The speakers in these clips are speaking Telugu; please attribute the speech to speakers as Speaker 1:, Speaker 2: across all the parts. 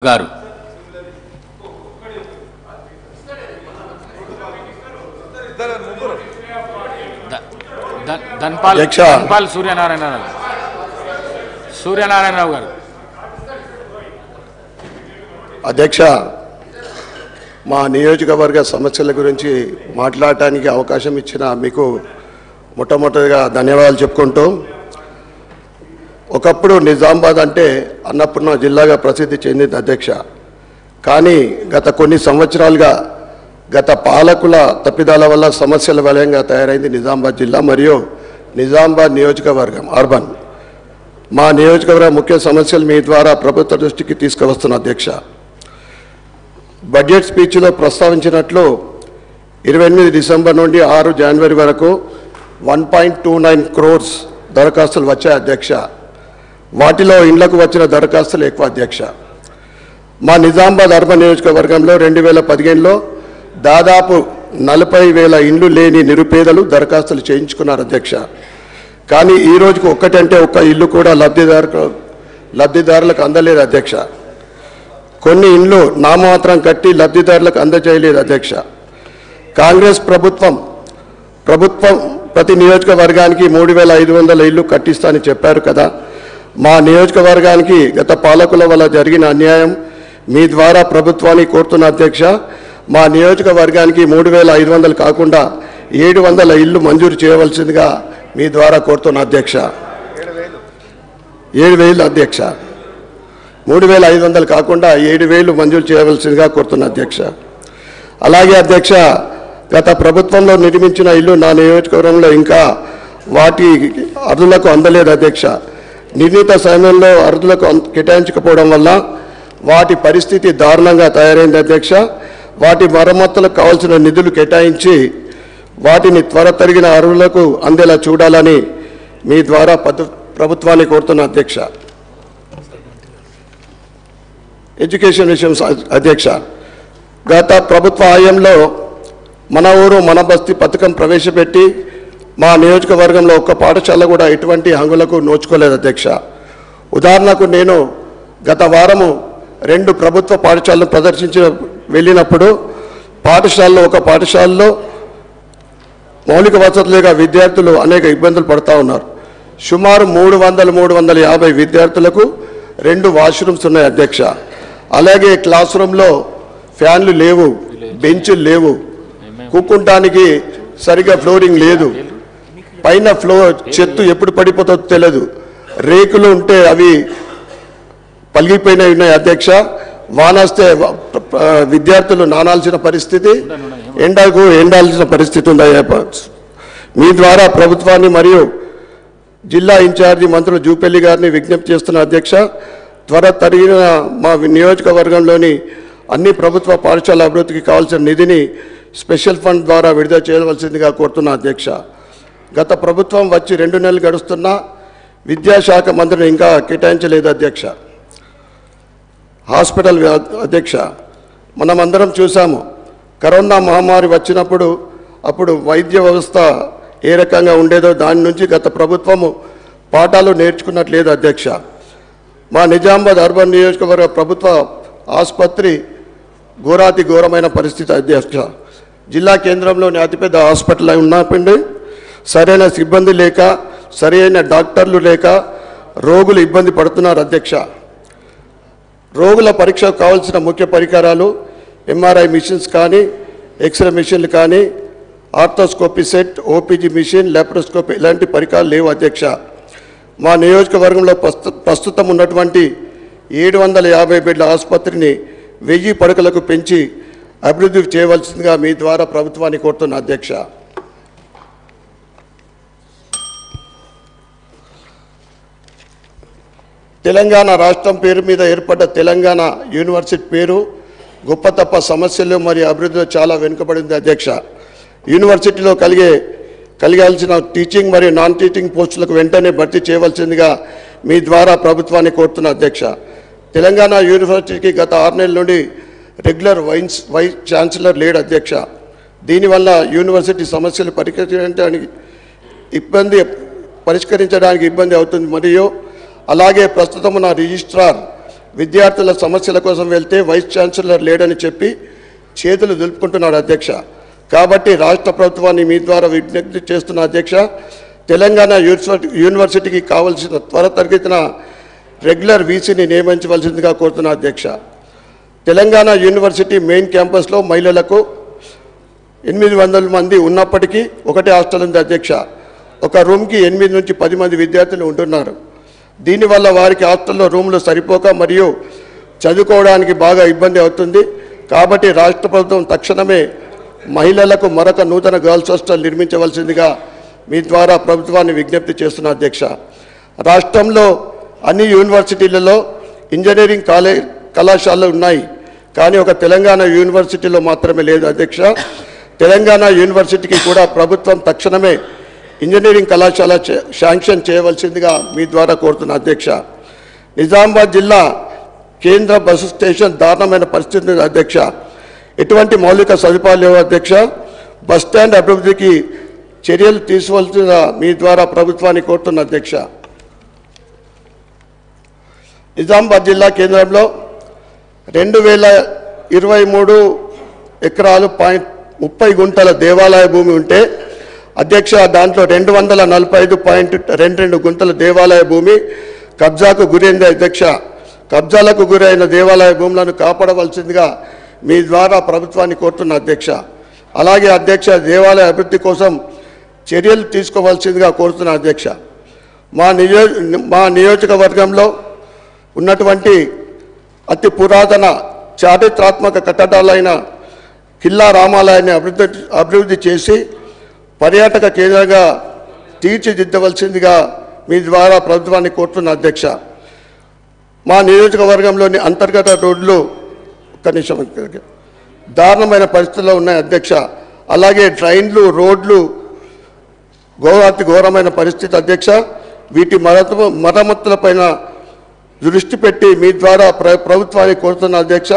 Speaker 1: గారు ధన్పాల్ సూర్యనారాయణరావు గారు.
Speaker 2: అధ్యక్ష, మా నియోజకవర్గ సమస్యల గురించి మాట్లాడటానికి అవకాశం ఇచ్చిన మీకు మొట్టమొదటిగా ధన్యవాదాలు చెప్పుకుంటూ, ఒకప్పుడు నిజామాబాద్ అంటే అన్నపూర్ణ జిల్లాగా ప్రసిద్ధి చెందింది అధ్యక్ష. కానీ గత కొన్ని సంవత్సరాలుగా గత పాలకుల తప్పిదాల వల్ల సమస్యల వలయంగా తయారైంది నిజామాబాద్ జిల్లా మరియు నిజామాబాద్ నియోజకవర్గం అర్బన్. మా నియోజకవర్గ ముఖ్య సమస్యలు మీ ద్వారా ప్రభుత్వ దృష్టికి తీసుకువస్తున్న అధ్యక్ష. బడ్జెట్ స్పీచ్లో ప్రస్తావించినట్లు 28 డిసెంబర్ నుండి 6 జనవరి వరకు 1.29 crores దరఖాస్తులు వచ్చాయి అధ్యక్ష. వాటిలో ఇండ్లకు వచ్చిన దరఖాస్తులు ఎక్కువ అధ్యక్ష. మా నిజామాబాద్ అర్బన్ నియోజకవర్గంలో 2015లో దాదాపు 40,000 ఇండ్లు లేని నిరుపేదలు దరఖాస్తులు చేయించుకున్నారు అధ్యక్ష. కానీ ఈ రోజుకు ఒక్కటంటే ఒక్క ఇల్లు కూడా లబ్ధిదారులకు అందలేదు అధ్యక్ష. కొన్ని ఇండ్లు నామమాత్రం కట్టి లబ్ధిదారులకు అందజేయలేదు అధ్యక్ష. కాంగ్రెస్ ప్రభుత్వం ప్రతి నియోజకవర్గానికి 3,500 ఇల్లు కట్టిస్తానని చెప్పారు కదా. మా నియోజకవర్గానికి గత పాలకుల వల్ల జరిగిన అన్యాయం మీ ద్వారా ప్రభుత్వాన్ని కోరుతున్న అధ్యక్ష. మా నియోజకవర్గానికి 3,500 కాకుండా 700 ఇల్లు మంజూరు చేయవలసిందిగా మీ ద్వారా కోరుతున్న అధ్యక్ష. 7,000 అధ్యక్ష. 3,500 కాకుండా 7,000 మంజూరు చేయవలసిందిగా కోరుతున్న అధ్యక్ష. అలాగే అధ్యక్ష, గత ప్రభుత్వంలో నిర్మించిన ఇల్లు నా నియోజకవర్గంలో ఇంకా వాటి అర్హులకు అందలేదు అధ్యక్ష. నిర్ణీత సమయంలో అర్హులకు కేటాయించకపోవడం వల్ల వాటి పరిస్థితి దారుణంగా తయారైంది అధ్యక్ష. వాటి మరమ్మతులకు కావాల్సిన నిధులు కేటాయించి వాటిని త్వరతరిగిన అర్హులకు అందేలా చూడాలని మీ ద్వారా ప్రభుత్వాన్ని కోరుతున్న అధ్యక్ష. ఎడ్యుకేషన్ విషయం అధ్యక్ష, గత ప్రభుత్వ హయాంలో మన ఊరు మన బస్తీ పథకం ప్రవేశపెట్టి మా నియోజకవర్గంలో ఒక్క పాఠశాల కూడా ఎటువంటి హంగులకు నోచుకోలేదు అధ్యక్ష. ఉదాహరణకు నేను గత వారము 2 ప్రభుత్వ పాఠశాలను ప్రదర్శించి వెళ్ళినప్పుడు ఒక పాఠశాలలో మౌలిక వసతులు లేక విద్యార్థులు అనేక ఇబ్బందులు పడుతూ ఉన్నారు. సుమారు 350 విద్యార్థులకు 2 వాష్రూమ్స్ ఉన్నాయి అధ్యక్ష. అలాగే క్లాస్ రూమ్లో ఫ్యాన్లు లేవు, బెంచులు లేవు, కూకుంటానికి సరిగా ఫ్లోరింగ్ లేదు, పైన చెత్త ఎప్పుడు పడిపోతుందో తెలియదు, రేకులు ఉంటే అవి పలిగిపోయినవి ఉన్నాయి అధ్యక్ష. వానొస్తే విద్యార్థులు నానాల్సిన పరిస్థితి, ఎండకు ఎండాల్సిన పరిస్థితి ఉంది. మీ ద్వారా ప్రభుత్వాన్ని మరియు జిల్లా ఇన్ఛార్జి మంత్రులు జూపల్లి గారిని విజ్ఞప్తి చేస్తున్న అధ్యక్ష, త్వరతరిగిన మా నియోజకవర్గంలోని అన్ని ప్రభుత్వ పాఠశాల అభివృద్ధికి కావాల్సిన నిధిని స్పెషల్ ఫండ్ ద్వారా విడుదల చేయవలసిందిగా కోరుతున్నా అధ్యక్ష. గత ప్రభుత్వం వచ్చి 2 నెలలు గడుస్తున్నా విద్యాశాఖ మంత్రిని ఇంకా కేటాయించలేదు అధ్యక్ష. హాస్పిటల్ అధ్యక్ష, మనమందరం చూసాము కరోనా మహమ్మారి వచ్చినప్పుడు అప్పుడు వైద్య వ్యవస్థ ఏ రకంగా ఉండేదో దాని నుంచి గత ప్రభుత్వము పాఠాలు నేర్చుకున్నట్లేదు అధ్యక్ష. మా నిజామాబాద్ అర్బన్ నియోజకవర్గ ప్రభుత్వ ఆసుపత్రి ఘోరమైన పరిస్థితి అధ్యక్ష. జిల్లా కేంద్రంలోని అతిపెద్ద హాస్పిటల్ ఉన్నప్పుడు సరైన సిబ్బంది లేక, సరైన డాక్టర్లు లేక రోగులు ఇబ్బంది పడుతున్నారు అధ్యక్ష. రోగుల పరీక్షకు కావాల్సిన ముఖ్య పరికరాలు ఎంఆర్ఐ మిషన్స్ కానీ, ఎక్స్రే మిషన్లు కానీ, arthroscopy set, OPG machine, laparoscopy ఇలాంటి పరికరాలు లేవు అధ్యక్ష. మా నియోజకవర్గంలో ప్రస్తుతం ఉన్నటువంటి 750 బెడ్ల ఆసుపత్రిని 1000 పడకలకు పెంచి అభివృద్ధి చేయవలసిందిగా మీ ద్వారా ప్రభుత్వాన్ని కోరుతున్న అధ్యక్ష. తెలంగాణ రాష్ట్రం పేరు మీద ఏర్పడ్డ తెలంగాణ యూనివర్సిటీ పేరు గొప్ప తప్ప సమస్యలు మరియు అభివృద్ధిలో చాలా వెనుకబడింది అధ్యక్ష. యూనివర్సిటీలో కలిగాల్సిన టీచింగ్ మరియు నాన్ టీచింగ్ పోస్టులకు వెంటనే భర్తీ చేయవలసిందిగా మీ ద్వారా ప్రభుత్వాన్ని కోరుతున్న అధ్యక్ష. తెలంగాణ యూనివర్సిటీకి గత 6 నెలల నుండి రెగ్యులర్ వైస్ ఛాన్సలర్ లేడు అధ్యక్ష. దీనివల్ల యూనివర్సిటీ సమస్యలు పరిష్కరించడానికి ఇబ్బంది అవుతుంది. మరియు అలాగే ప్రస్తుతం ఉన్న రిజిస్ట్రార్ విద్యార్థుల సమస్యల కోసం వెళ్తే వైస్ ఛాన్సలర్ లేడని చెప్పి చేతులు దులుపుకుంటున్నాడు అధ్యక్ష. కాబట్టి రాష్ట్ర ప్రభుత్వాన్ని మీ ద్వారా విజ్ఞప్తి చేస్తున్న అధ్యక్ష, తెలంగాణ యూనివర్సిటీకి కావలసిన త్వరితగతిన రెగ్యులర్ వీసీని నియమించవలసిందిగా కోరుతున్న అధ్యక్ష. తెలంగాణ యూనివర్సిటీ మెయిన్ క్యాంపస్లో మహిళలకు 800 మంది ఉన్నప్పటికీ ఒకటే హాస్టల్ ఉంది అధ్యక్ష. ఒక రూమ్కి 8 నుంచి 10 మంది విద్యార్థులు ఉంటున్నారు. దీనివల్ల వారికి హాస్టల్లో రూములు సరిపోక మరియు చదువుకోవడానికి బాగా ఇబ్బంది అవుతుంది. కాబట్టి రాష్ట్ర ప్రభుత్వం తక్షణమే మహిళలకు మరొక నూతన గర్ల్స్ హాస్టల్ నిర్మించవలసిందిగా మీ ద్వారా ప్రభుత్వాన్ని విజ్ఞప్తి చేస్తున్న అధ్యక్ష. రాష్ట్రంలో అన్ని యూనివర్సిటీలలో ఇంజనీరింగ్ కళాశాలలు ఉన్నాయి, కానీ ఒక తెలంగాణ యూనివర్సిటీలో మాత్రమే లేదు అధ్యక్ష. తెలంగాణ యూనివర్సిటీకి కూడా ప్రభుత్వం తక్షణమే ఇంజనీరింగ్ కళాశాల శాంక్షన్ చేయవలసిందిగా మీ ద్వారా కోరుతున్న అధ్యక్ష. నిజామాబాద్ జిల్లా కేంద్ర బస్సు స్టేషన్ దారుణమైన పరిస్థితి ఉంది అధ్యక్ష. ఎటువంటి మౌలిక సదుపాయాలు లేవు అధ్యక్ష. బస్టాండ్ అభివృద్ధికి చర్యలు తీసుకోవాల్సిన మీ ద్వారా ప్రభుత్వాన్ని కోరుతున్న అధ్యక్ష. నిజామాబాద్ జిల్లా కేంద్రంలో 2023 ఎకరాలు 30 గుంటల దేవాలయ భూమి ఉంటే అధ్యక్ష, దాంట్లో 245.22 గుంటల దేవాలయ భూమి కబ్జాకు గురైంది అధ్యక్ష. కబ్జాలకు గురైన దేవాలయ భూములను కాపాడవలసిందిగా మీ ద్వారా ప్రభుత్వాన్ని కోరుతున్న అధ్యక్ష. అలాగే అధ్యక్ష, దేవాలయ అభివృద్ధి కోసం చర్యలు తీసుకోవాల్సిందిగా కోరుతున్న అధ్యక్ష. మా నియోజకవర్గంలో ఉన్నటువంటి అతి పురాతన చారిత్రాత్మక కట్టడాలైన కిల్లా రామాలయాన్ని అభివృద్ధి చేసి పర్యాటక కేంద్రంగా తీర్చిదిద్దవలసిందిగా మీ ద్వారా ప్రభుత్వాన్ని కోరుతున్న అధ్యక్ష. మా నియోజకవర్గంలోని అంతర్గత రోడ్లు దారుణమైన పరిస్థితుల్లో ఉన్నాయి అధ్యక్ష. అలాగే ట్రైన్లు, రోడ్లు అతి ఘోరమైన పరిస్థితి అధ్యక్ష. వీటి మరమ్మతులపైన దృష్టి పెట్టి మీ ద్వారా ప్రభుత్వాన్ని కోరుతున్న అధ్యక్ష.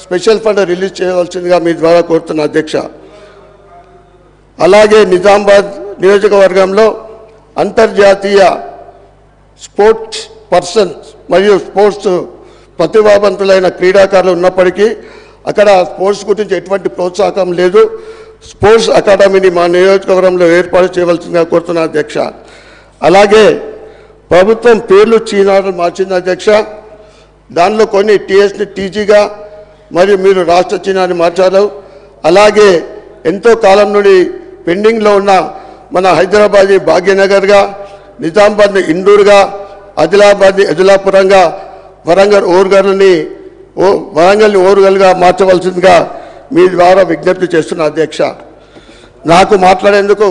Speaker 2: స్పెషల్ ఫండ్ రిలీజ్ చేయవలసిందిగా మీ ద్వారా కోరుతున్న అధ్యక్ష. అలాగే నిజామాబాద్ నియోజకవర్గంలో అంతర్జాతీయ స్పోర్ట్స్ పర్సన్స్ మరియు స్పోర్ట్స్ ప్రతిభావంతులైన క్రీడాకారులు ఉన్నప్పటికీ అక్కడ స్పోర్ట్స్ గురించి ఎటువంటి ప్రోత్సాహం లేదు. స్పోర్ట్స్ అకాడమీని మా నియోజకవర్గంలో ఏర్పాటు చేయవలసిందిగా కోరుతున్న అధ్యక్ష. అలాగే ప్రభుత్వం పేర్లు చీనాలు మార్చింది అధ్యక్ష. దానిలో కొన్ని టీఎస్ని టీజీగా మరియు మీరు రాష్ట్ర చిహ్నాన్ని మార్చారు. అలాగే ఎంతో కాలం నుండి పెండింగ్లో ఉన్న మన హైదరాబాద్ని భాగ్యనగర్గా, నిజామాబాద్ని ఇందూరుగా, ఆదిలాబాద్ని అదిలాపురంగా, వరంగల్ని ఓరుగల్గా మార్చవలసిందిగా మీ ద్వారా విజ్ఞప్తి చేస్తున్న అధ్యక్ష. నాకు మాట్లాడేందుకు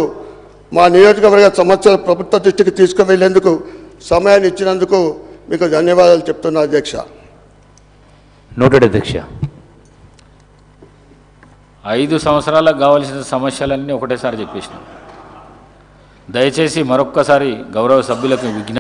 Speaker 2: మా నియోజకవర్గ సమస్యలు ప్రభుత్వ దృష్టికి తీసుకువెళ్లేందుకు సమయాన్ని ఇచ్చినందుకు మీకు ధన్యవాదాలు చెప్తున్నా అధ్యక్ష.
Speaker 3: నోటెడ్ అధ్యక్ష.
Speaker 1: 5 సంవత్సరాలకు కావాల్సిన సమస్యలన్నీ ఒకటేసారి చెప్పేసినాం. దయచేసి మరొక్కసారి గౌరవ సభ్యులకు విజ్ఞప్తి